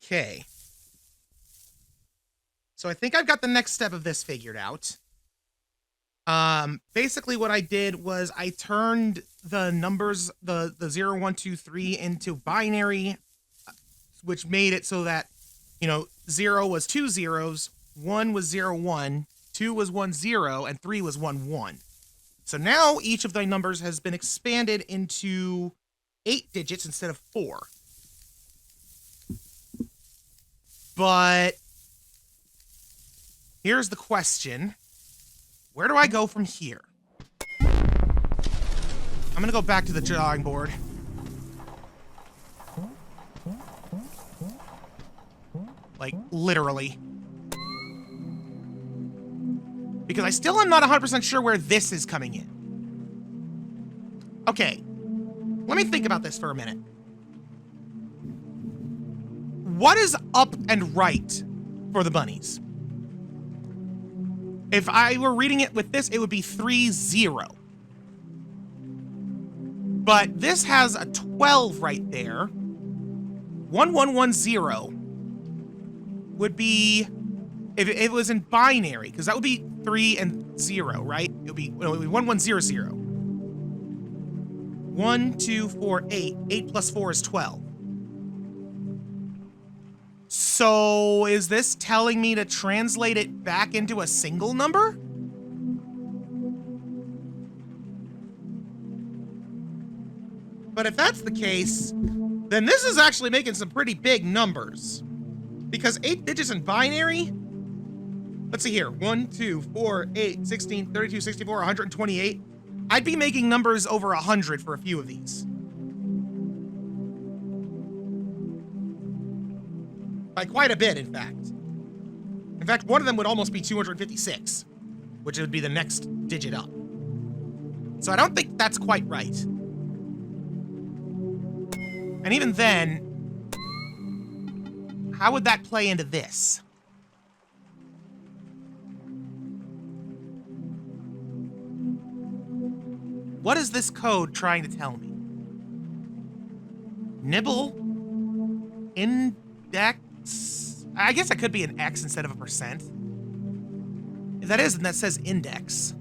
Okay. So I think I've got the next step of this figured out. Basically what I did was I turned the numbers, the 0, 1, 2, 3 into binary, which made it so that, 0 was 2 zeros, 1 was 0, 1, 2 was 1, 0, and 3 was 1, 1. So now each of the numbers has been expanded into 8 digits instead of 4. But here's the question. Where do I go from here? I'm gonna go back to the drawing board. Like, literally. Because I still am not 100% sure where this is coming in. Okay. Let me think about this for a minute. What is up and right for the bunnies? If I were reading it with this, it would be 3, 0. But this has a 12 right there. 1, 1, 1, 0 would be, if it was in binary, because that would be 3 and 0, right? It would be 1, 1, 0, 0. 1, 2, 4, 8. 8 plus 4 is 12. So is this telling me to translate it back into a single number? But if that's the case, then this is actually making some pretty big numbers. Because 8 digits in binary, let's see here, 1, 2, 4, 8, 16, 32, 64, 128. I'd be making numbers over 100 for a few of these. By quite a bit, in fact. In fact, one of them would almost be 256, which would be the next digit up. So I don't think that's quite right. And even then, how would that play into this? What is this code trying to tell me? Nibble? Index? I guess it could be an X instead of a percent. If that is, then that says index.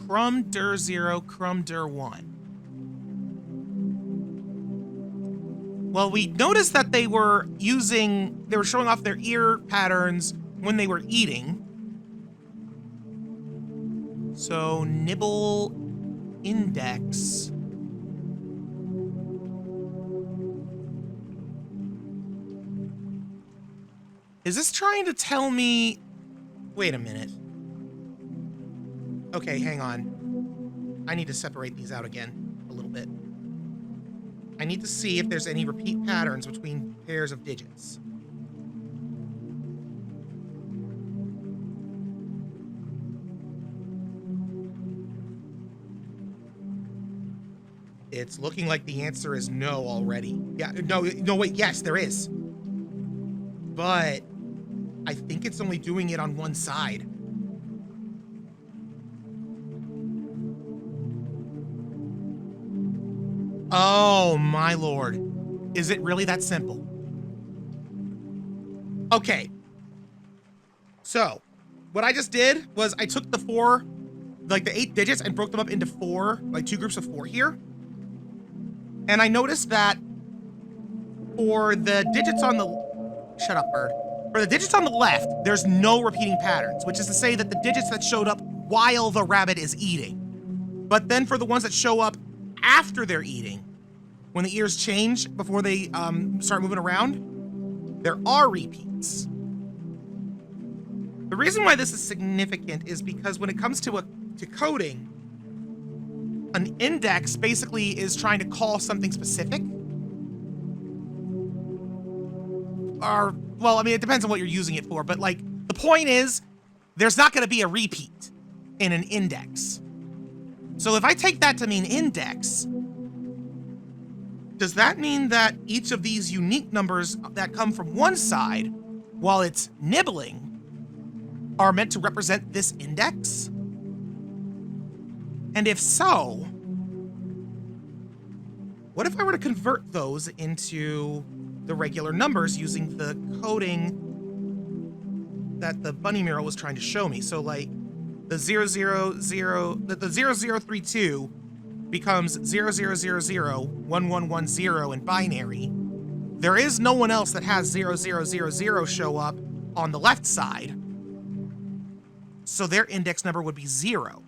Crumb dir 0, crumb dir 1. Well, we noticed that they were showing off their ear patterns when they were eating. So, nibble index. Is this trying to tell me... Wait a minute. Okay, hang on. I need to separate these out again a little bit. I need to see if there's any repeat patterns between pairs of digits. It's looking like the answer is no already. Yeah, no, wait, yes, there is. But I think it's only doing it on one side. Oh, my lord. Is it really that simple? Okay. So, what I just did was I took the 8 digits and broke them up into 4, like 2 groups of 4 here. And I noticed that for the digits on the... Shut up, bird. For the digits on the left, there's no repeating patterns, which is to say that the digits that showed up while the rabbit is eating. But then for the ones that show up after they're eating, when the ears change before they start moving around, there are repeats. The reason why this is significant is because when it comes to coding, an index basically is trying to call something specific. Or, well, I mean, it depends on what you're using it for, but like, the point is, there's not gonna be a repeat in an index. So if I take that to mean index, does that mean that each of these unique numbers that come from one side, while it's nibbling, are meant to represent this index? And if so, what if I were to convert those into the regular numbers using the coding that the bunny mural was trying to show me. So like the 0032 becomes 00001110 in binary. There is no one else that has 0000 show up on the left side. So their index number would be 0.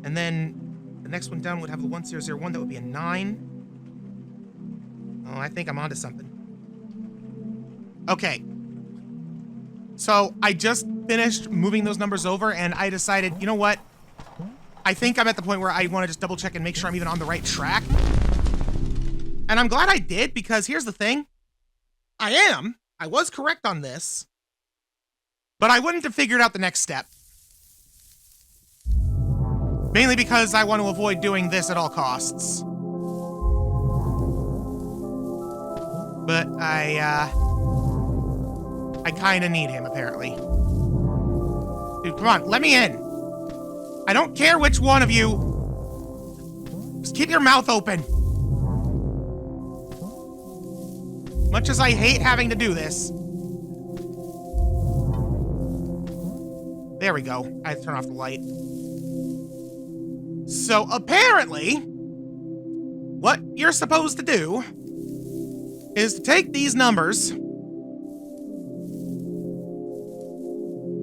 And then the next one down would have the 1001. That would be a 9. Oh, I think I'm onto something. Okay. So I just finished moving those numbers over, and I decided, you know what? I think I'm at the point where I want to just double check and make sure I'm even on the right track. And I'm glad I did, because here's the thing. I was correct on this, but I wouldn't have figured out the next step. Mainly because I want to avoid doing this at all costs. But I kind of need him, apparently. Dude, come on, let me in. I don't care which one of you. Just keep your mouth open. Much as I hate having to do this. There we go. I had to turn off the light. So apparently, what you're supposed to do is to take these numbers,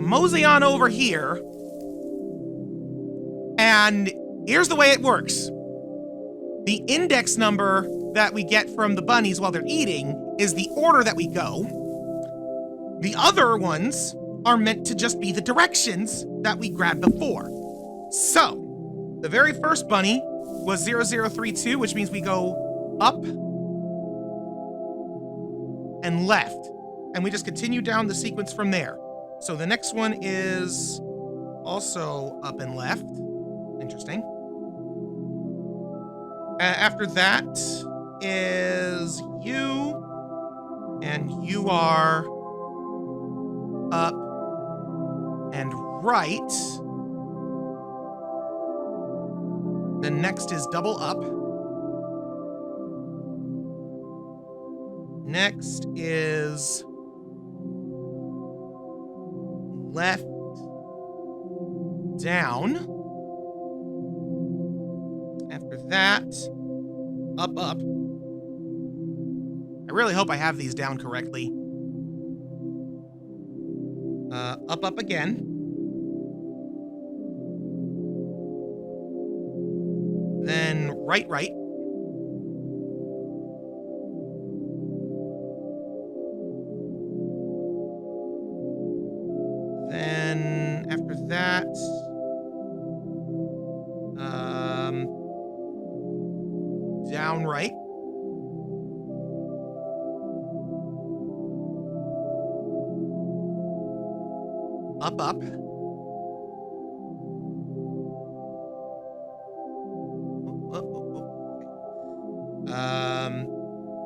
mosey on over here, and here's the way it works. The index number that we get from the bunnies while they're eating is the order that we go. The other ones are meant to just be the directions that we grabbed before. So, the very first bunny was 0032, which means we go up and left. And we just continue down the sequence from there. So the next one is also up and left. Interesting. After that is you. And you are up and right. The next is double up. Next is left down. After that, up. I really hope I have these down correctly. Up again. Then right. Then after that, down right. Up.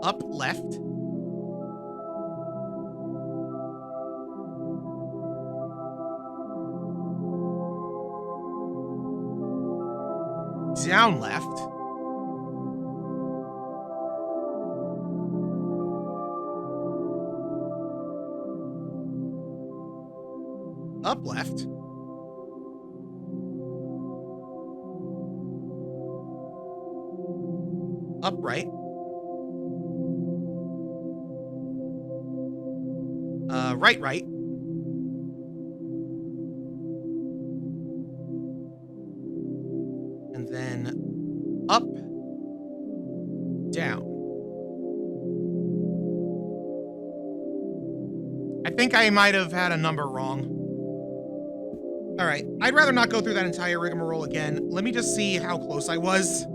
Up left. Down left. Up left. Up right. Right. And then up, down. I think I might have had a number wrong. All right, I'd rather not go through that entire rigmarole again. Let me just see how close I was.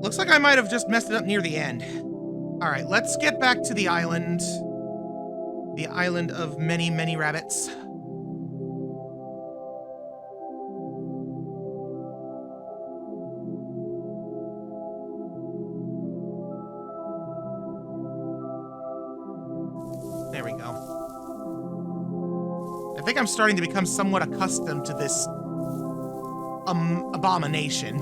Looks like I might have just messed it up near the end. All right, let's get back to the island. The island of many, many rabbits. There we go. think I'm starting to become somewhat accustomed to this abomination.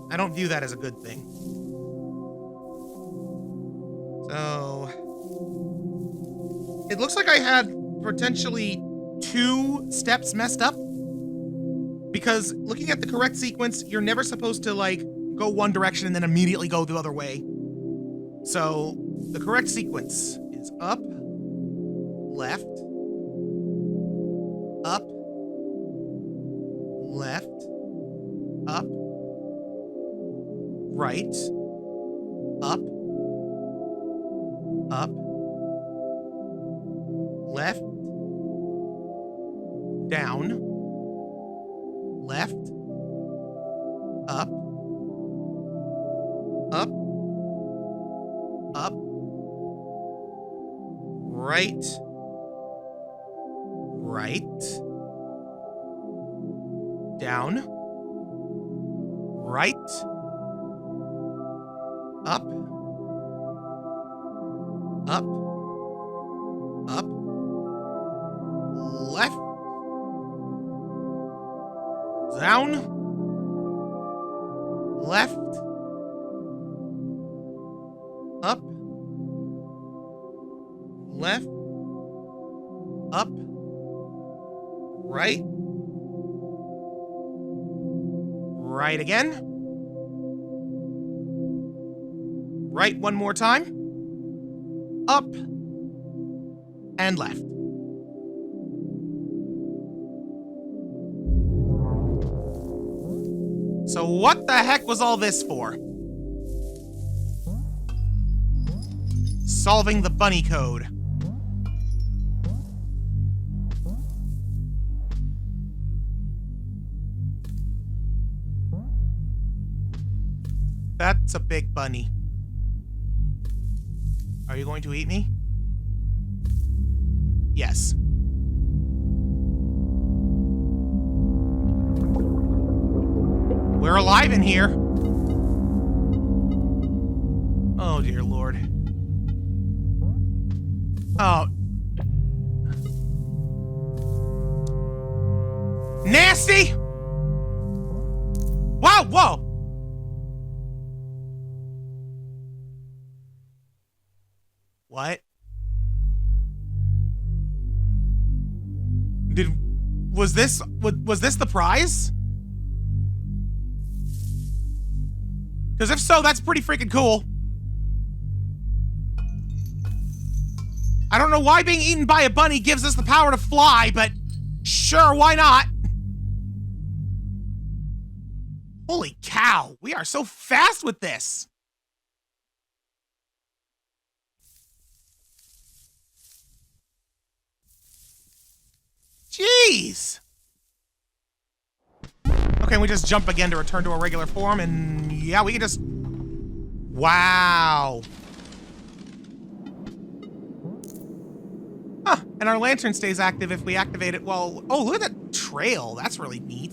I don't view that as a good thing. So it looks like I had potentially 2 steps messed up, because looking at the correct sequence, you're never supposed to like go one direction and then immediately go the other way. So the correct sequence is up, left, up, left, up, right, up, left, down, left, up, right, down, right, up, left, down, left, up, left, up, right, right again, right one more time, up, and left. So what the heck was all this for? Solving the bunny code. That's a big bunny. Are you going to eat me? Yes. We're alive in here. Oh, dear Lord. Oh. Nasty! Whoa, whoa! What? Was this the prize? Because if so, that's pretty freaking cool. I don't know why being eaten by a bunny gives us the power to fly, but sure, why not? Holy cow, we are so fast with this. Jeez. Okay, we just jump again to return to our regular form, and yeah, we can just... Wow. Huh, and our lantern stays active if we activate it while... Oh, look at that trail. That's really neat.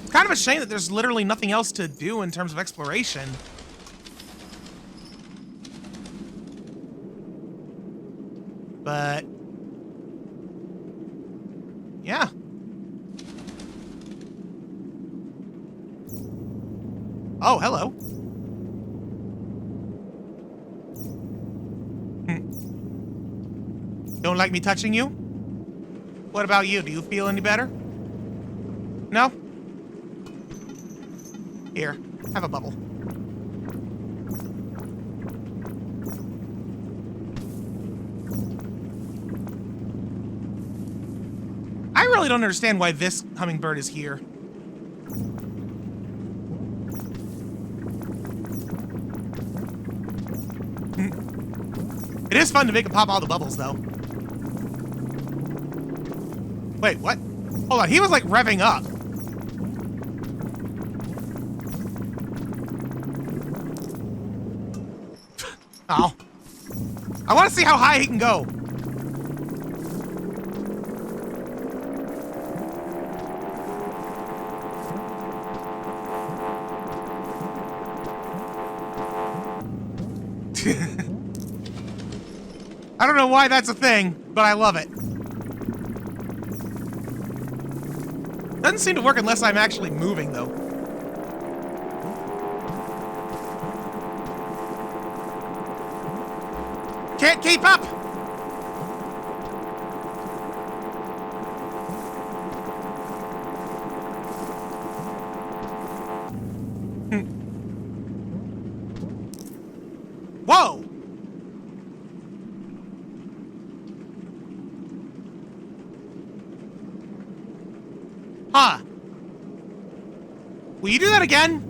It's kind of a shame that there's literally nothing else to do in terms of exploration. But... yeah. Oh, hello. Don't like me touching you? What about you? Do you feel any better? No? Here, have a bubble. I really don't understand why this hummingbird is here. It is fun to make it pop all the bubbles, though. Wait, what? Hold on, he was like revving up. Oh. I want to see how high he can go. I don't know why that's a thing, but I love it. Doesn't seem to work unless I'm actually moving, though. Can't keep up! Whoa! Huh. Will you do that again?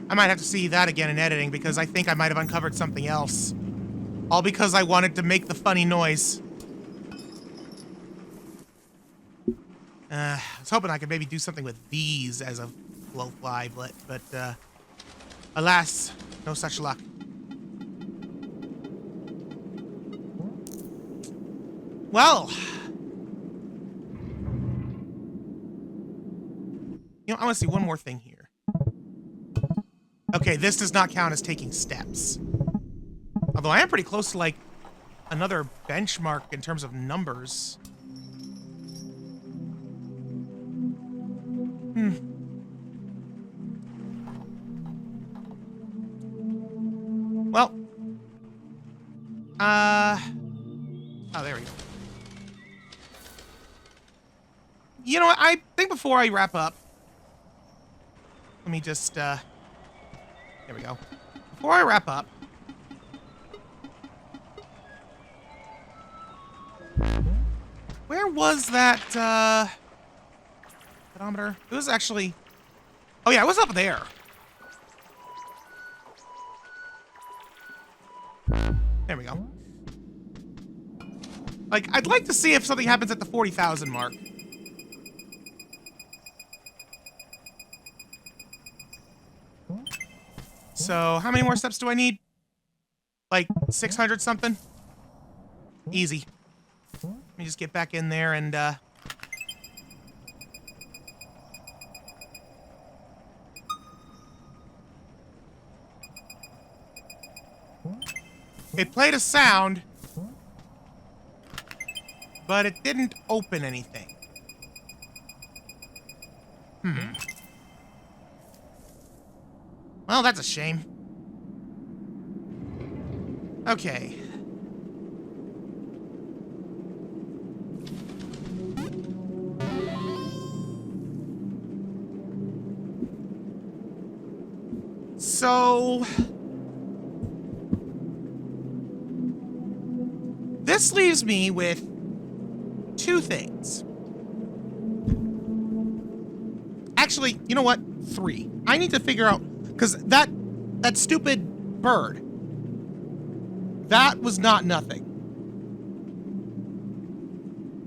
I might have to see that again in editing because I think I might have uncovered something else. All because I wanted to make the funny noise. I was hoping I could maybe do something with these as a flowfly, but alas, no such luck. Well, you know, I want to see one more thing here. Okay, this does not count as taking steps. Although I am pretty close to, like, another benchmark in terms of numbers. Well. Oh, there we go. You know what? I think before I wrap up, let me just, there we go. Before I wrap up, where was that, pedometer? It was actually, oh yeah, it was up there. There we go. Like, I'd like to see if something happens at the 40,000 mark. So, how many more steps do I need? Like, 600 something? Easy. Let me just get back in there and, it played a sound, but it didn't open anything. Well, that's a shame. Okay. So this leaves me with two things. Actually, you know what? Three. I need to figure out, because that stupid bird, that was not nothing.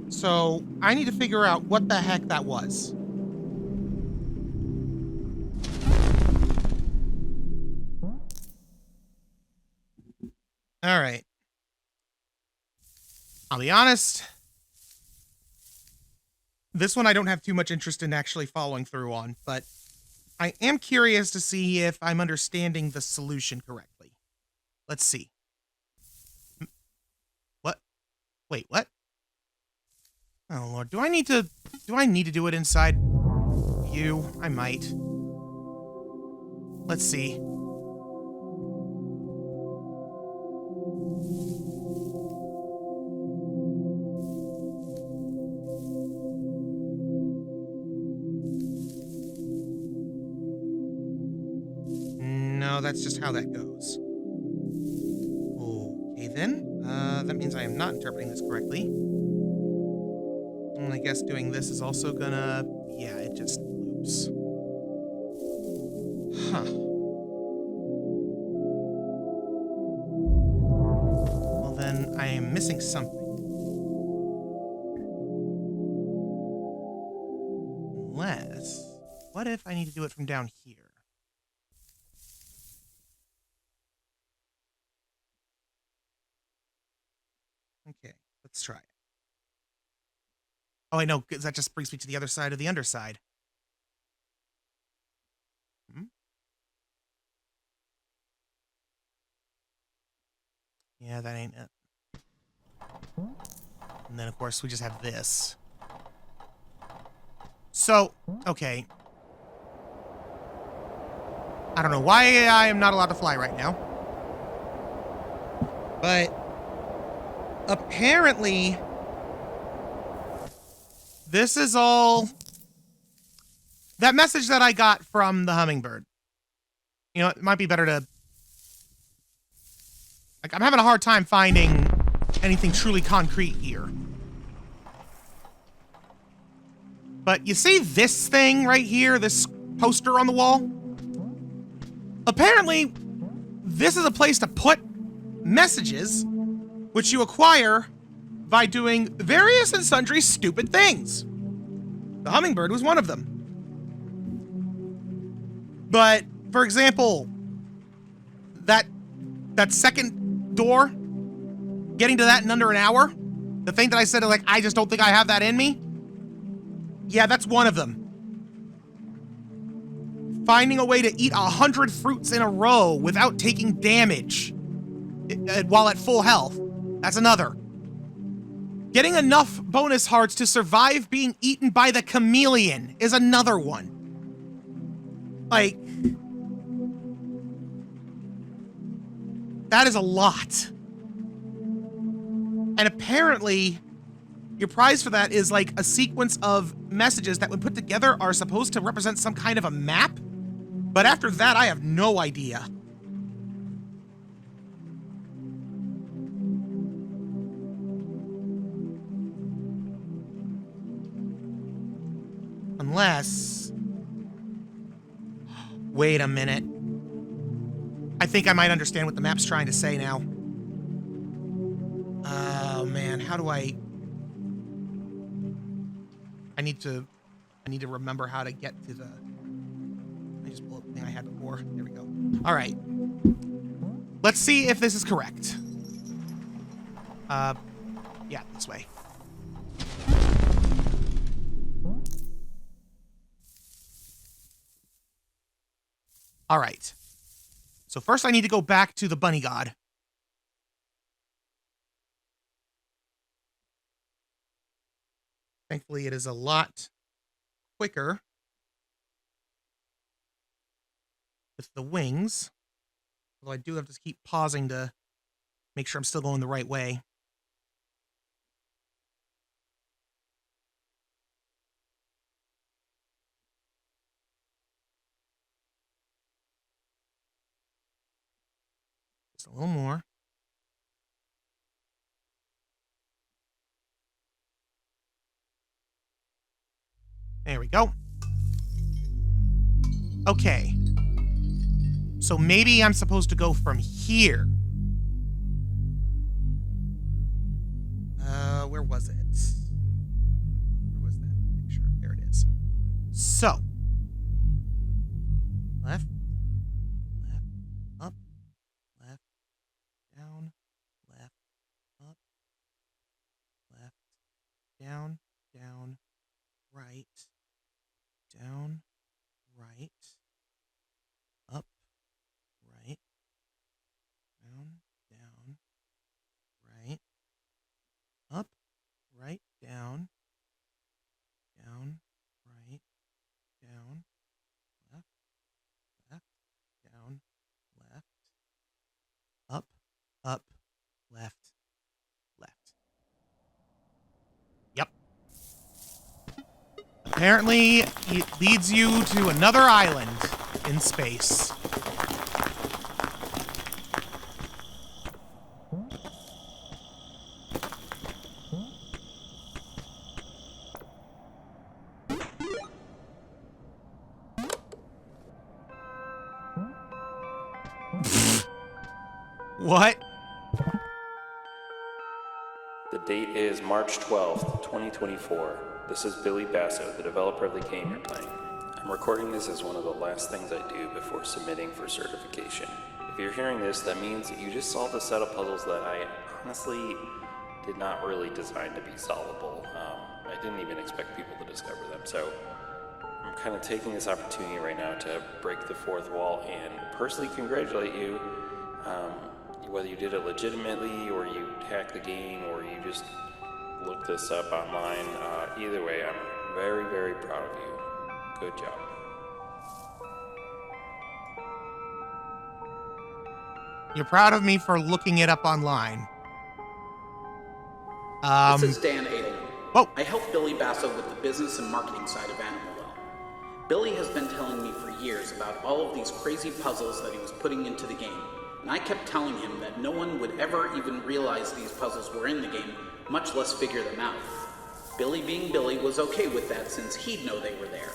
So I need to figure out what the heck that was. All right. I'll be honest. This one I don't have too much interest in actually following through on, but I am curious to see if I'm understanding the solution correctly. Let's see. What? Wait, what? Oh Lord, do I need to do it inside view? I might. Let's see. No, that's just how that goes. Okay then. That means I am not interpreting this correctly. And I guess doing this is also gonna... yeah, it just loops. Huh. Well then, I am missing something. Unless... what if I need to do it from down here? Oh, I know, because that just brings me to the other side of the underside. Hmm? Yeah, that ain't it. And then, of course, we just have this. So, okay. I don't know why I am not allowed to fly right now. But apparently, this is all that message that I got from the hummingbird. You know, it might be better to... Like, I'm having a hard time finding anything truly concrete here. But you see this thing right here, this poster on the wall? Apparently, this is a place to put messages, which you acquire by doing various and sundry stupid things. The hummingbird was one of them. But, for example, that second door, getting to that in under an hour, the thing that I said, like, I just don't think I have that in me. Yeah, that's one of them. Finding a way to eat 100 fruits in a row without taking damage while at full health. That's another. Getting enough bonus hearts to survive being eaten by the chameleon is another one. Like, that is a lot. And apparently, your prize for that is like a sequence of messages that when put together are supposed to represent some kind of a map. But after that, I have no idea. Unless... Wait a minute. I think I might understand what the map's trying to say now. Oh, man. How do I need to remember how to get to the... Let me just pull up the thing I had before. There we go. All right. Let's see if this is correct. Yeah, this way. All right. So first I need to go back to the bunny god. Thankfully, it is a lot quicker with the wings. Although I do have to keep pausing to make sure I'm still going the right way. Just a little more. There we go. Okay. So maybe I'm supposed to go from here. Where was it? Where was that picture? There it is. So. Left. Left. Up. Left. Down. Left. Up. Left. Down. Down. Right. Down. Right. Up. Right. Down. Down. Right. Up. Right. Down. Down. Right. Down. Left. Left. Down. Left. Up. Up. Left. Left. Yep. Apparently, it leads you to another island in space. What? The date is March 12th, 2024. This is Billy Basso, the developer of the game you're playing. I'm recording this as one of the last things I do before submitting for certification. If you're hearing this, that means you just solved a set of puzzles that I honestly did not really design to be solvable. I I didn't even expect people to discover them. So I'm kind of taking this opportunity right now to break the fourth wall and personally congratulate you. Whether you did it legitimately or you hacked the game or you just looked this up online, either way, I'm very, very proud of you. Good job. You're proud of me for looking it up online. This is Dan Adelman. Whoa. I help Billy Basso with the business and marketing side of Animal Well. Billy has been telling me for years about all of these crazy puzzles that he was putting into the game, and I kept telling him that no one would ever even realize these puzzles were in the game, much less figure them out. Billy being Billy was okay with that since he'd know they were there.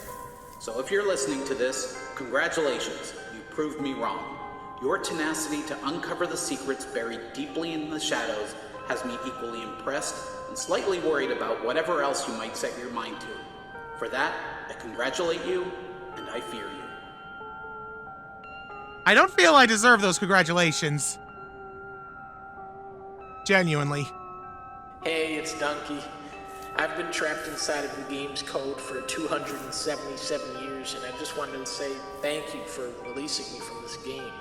So if you're listening to this, congratulations, you proved me wrong. Your tenacity to uncover the secrets buried deeply in the shadows has me equally impressed and slightly worried about whatever else you might set your mind to. For that, I congratulate you, and I fear you. I don't feel I deserve those congratulations. Genuinely. Hey, it's Donkey. I've been trapped inside of the game's code for 277 years, and I just wanted to say thank you for releasing me from this game.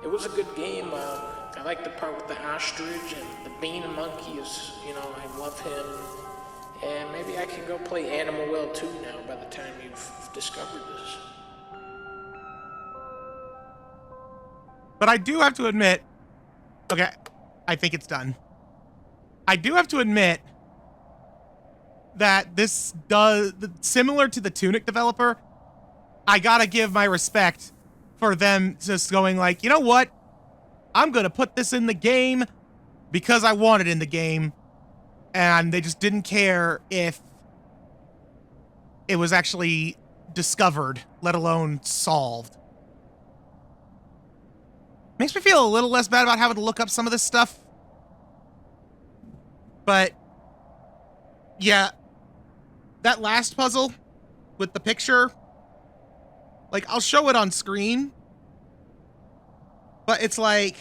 It was a good game. I like the part with the ostrich and the bean monkey is, I love him. And maybe I can go play Animal Well 2 now by the time you've discovered this. But I do have to admit, okay, I think it's done. I do have to admit that this does, similar to the Tunic developer, I gotta give my respect for them just going like, you know what? I'm gonna put this in the game because I want it in the game. And they just didn't care if it was actually discovered, let alone solved. Makes me feel a little less bad about having to look up some of this stuff. But, yeah, that last puzzle with the picture, like, I'll show it on screen. But it's like,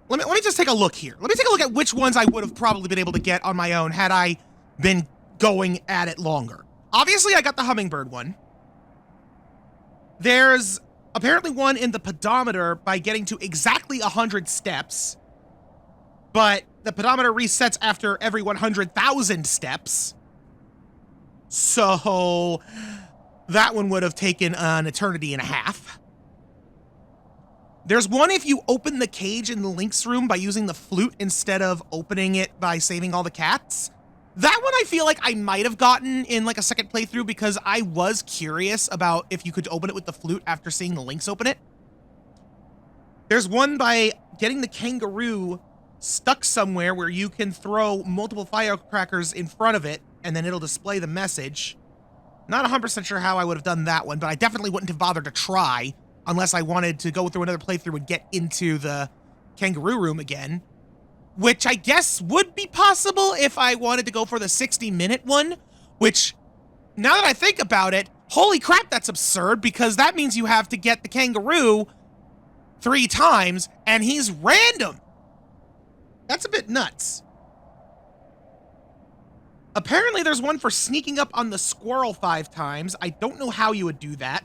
let me just take a look here. Let me take a look at which ones I would have probably been able to get on my own had I been going at it longer. Obviously, I got the hummingbird one. There's apparently one in the pedometer by getting to exactly 100 steps. But the pedometer resets after every 100,000 steps. So that one would have taken an eternity and a half. There's one if you open the cage in the Lynx room by using the flute instead of opening it by saving all the cats. That one I feel like I might have gotten in like a second playthrough because I was curious about if you could open it with the flute after seeing the Lynx open it. There's one by getting the kangaroo stuck somewhere where you can throw multiple firecrackers in front of it and then it'll display the message. Not 100% sure how I would have done that one, but I definitely wouldn't have bothered to try unless I wanted to go through another playthrough and get into the kangaroo room again, which I guess would be possible if I wanted to go for the 60-minute one, which, now that I think about it, holy crap, that's absurd, because that means you have to get the kangaroo 3 times, and he's random. That's a bit nuts. Apparently there's one for sneaking up on the squirrel 5 times. I don't know how you would do that.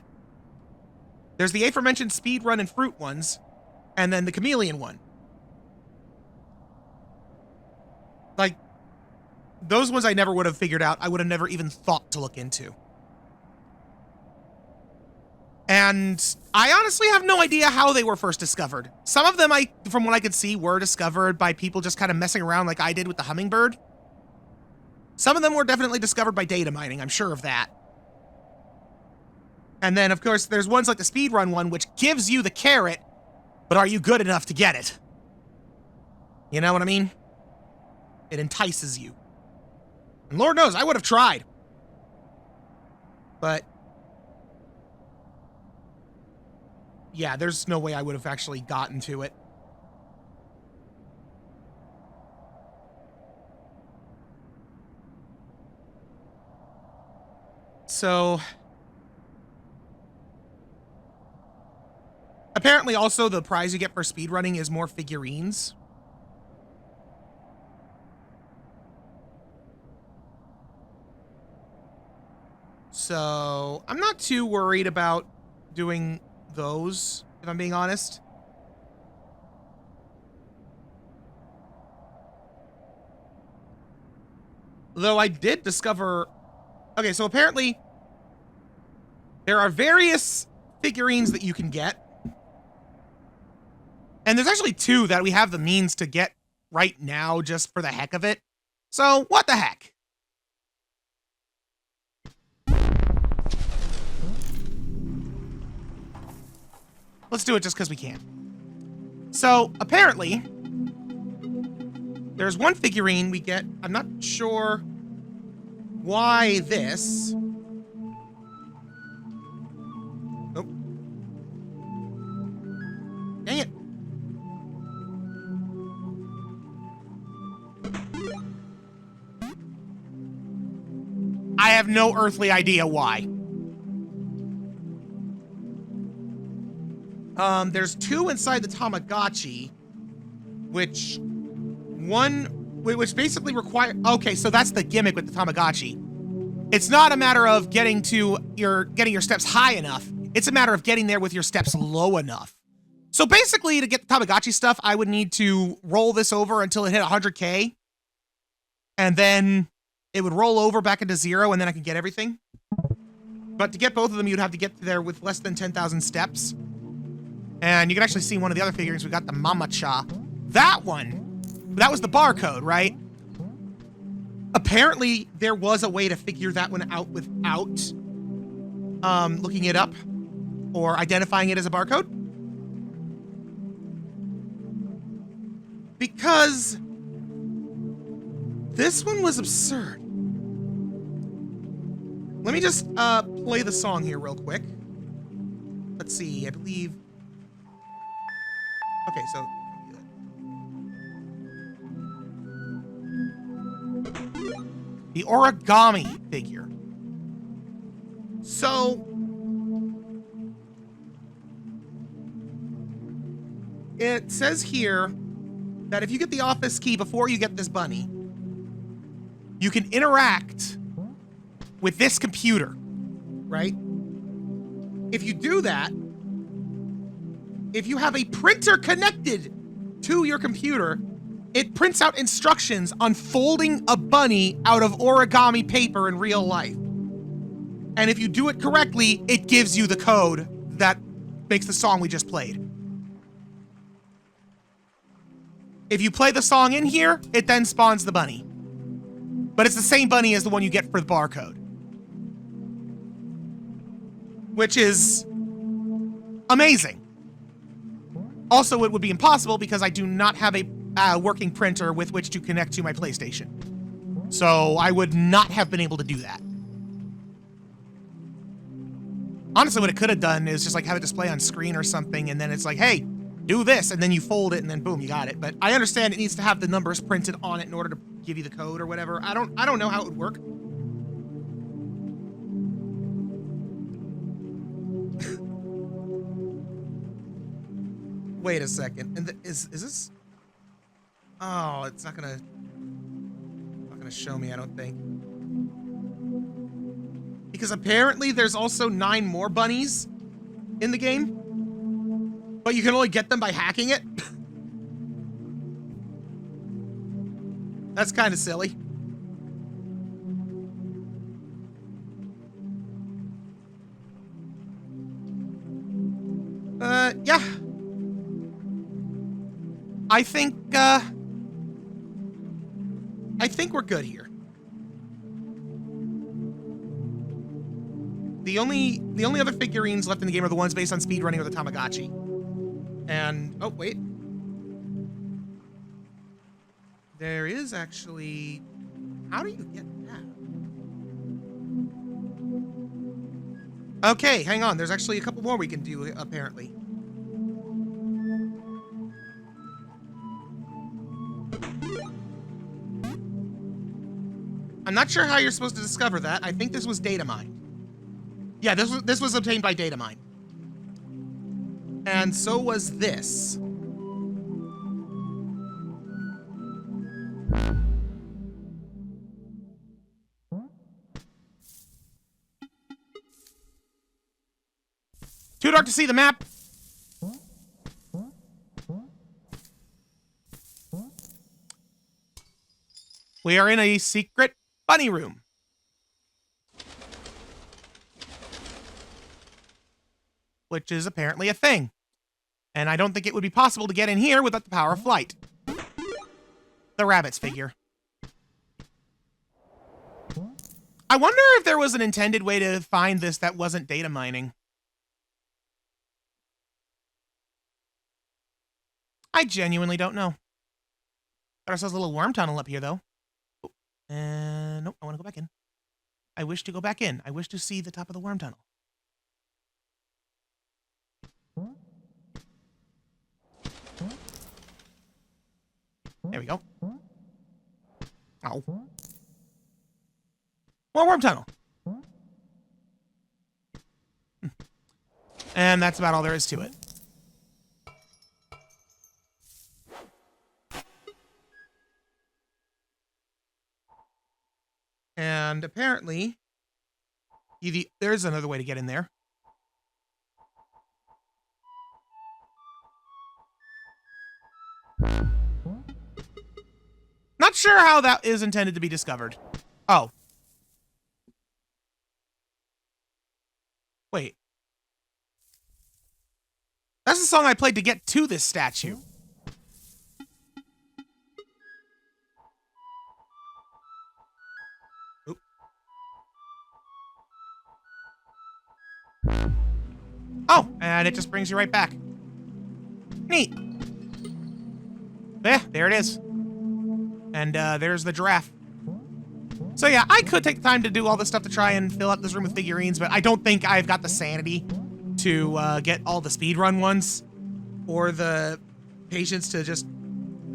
There's the aforementioned speedrun and fruit ones, and then the chameleon one. Like, those ones I never would have figured out. I would have never even thought to look into. And I honestly have no idea how they were first discovered. Some of them, from what I could see, were discovered by people just kind of messing around like I did with the hummingbird. Some of them were definitely discovered by data mining, I'm sure of that. And then, of course, there's ones like the speedrun one, which gives you the carrot, but are you good enough to get it? You know what I mean? It entices you. And Lord knows, I would have tried. But yeah, there's no way I would have actually gotten to it. So apparently also the prize you get for speedrunning is more So I'm not too worried about doing those, if I'm being honest. Though I did discover... Okay, so apparently there are various figurines that you can get. And there's actually 2 that we have the means to get right now just for the heck of it. So, what the heck? Let's do it just because we can. So, apparently, there's one figurine we get. I'm not sure why this. Oh. Dang it. I have no earthly idea why. There's 2 inside the Tamagotchi, which basically require... Okay, so that's the gimmick with the Tamagotchi. It's not a matter of getting your steps high enough. It's a matter of getting there with your steps low enough. So basically, to get the Tamagotchi stuff, I would need to roll this over until it hit 100K. And then it would roll over back into 0, and then I could get everything. But to get both of them, you'd have to get there with less than 10,000 steps. And you can actually see one of the other figurines. We got the Mama Cha. That one, that was the barcode, right? Apparently, there was a way to figure that one out without looking it up or identifying it as a barcode. Because this one was absurd. Let me just play the song here real quick. Let's see, I believe... Okay, so... The origami figure. So... It says here that if you get the office key before you get this bunny, you can interact with this computer, right? If you do that, if you have a printer connected to your computer, it prints out instructions on folding a bunny out of origami paper in real life. And if you do it correctly, it gives you the code that makes the song we just played. If you play the song in here, it then spawns the bunny. But it's the same bunny as the one you get for the barcode. Which is amazing. Also, it would be impossible because I do not have a working printer with which to connect to my PlayStation. So I would not have been able to do that. Honestly, what it could have done is just like have it display on screen or something, and then it's like, hey, do this, and then you fold it, and then boom, you got it. But I understand it needs to have the numbers printed on it in order to give you the code or whatever. I don't know how it would work. Wait a second. And is this? Oh, it's not gonna show me, I don't think. Because apparently there's also 9 more bunnies in the game, but you can only get them by hacking it. That's kind of silly. Yeah. I think we're good here. The only other figurines left in the game are the ones based on speedrunning or the Tamagotchi. And oh wait. There is actually... How do you get that? Okay, hang on. There's actually a couple more we can do, apparently. I'm not sure how you're supposed to discover that. I think this was data mined. Yeah, this was obtained by data mine. And so was this. Too dark to see the map. We are in a secret bunny room. Which is apparently a thing. And I don't think it would be possible to get in here without the power of flight. The rabbits figure. I wonder if there was an intended way to find this that wasn't data mining. I genuinely don't know. Got ourselves a little worm tunnel up here, though. Oh, and nope, I want to go back in. I wish to go back in. I wish to see the top of the worm tunnel. There we go. Ow. More worm tunnel. And that's about all there is to it. And apparently, there's another way to get in there. Not sure how that is intended to be discovered. Oh. Wait. That's the song I played to get to this statue. Oop. Oh, and it just brings you right back. Neat. There it is. And there's the giraffe. So yeah, I could take the time to do all this stuff to try and fill up this room with figurines, but I don't think I've got the sanity to get all the speedrun ones or the patience to just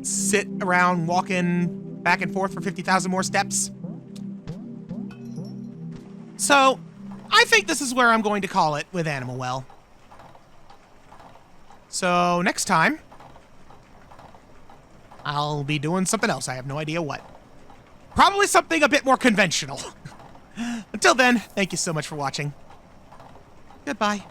sit around walking back and forth for 50,000 more steps. So I think this is where I'm going to call it with Animal Well. So next time, I'll be doing something else. I have no idea what. Probably something a bit more conventional. Until then, thank you so much for watching. Goodbye.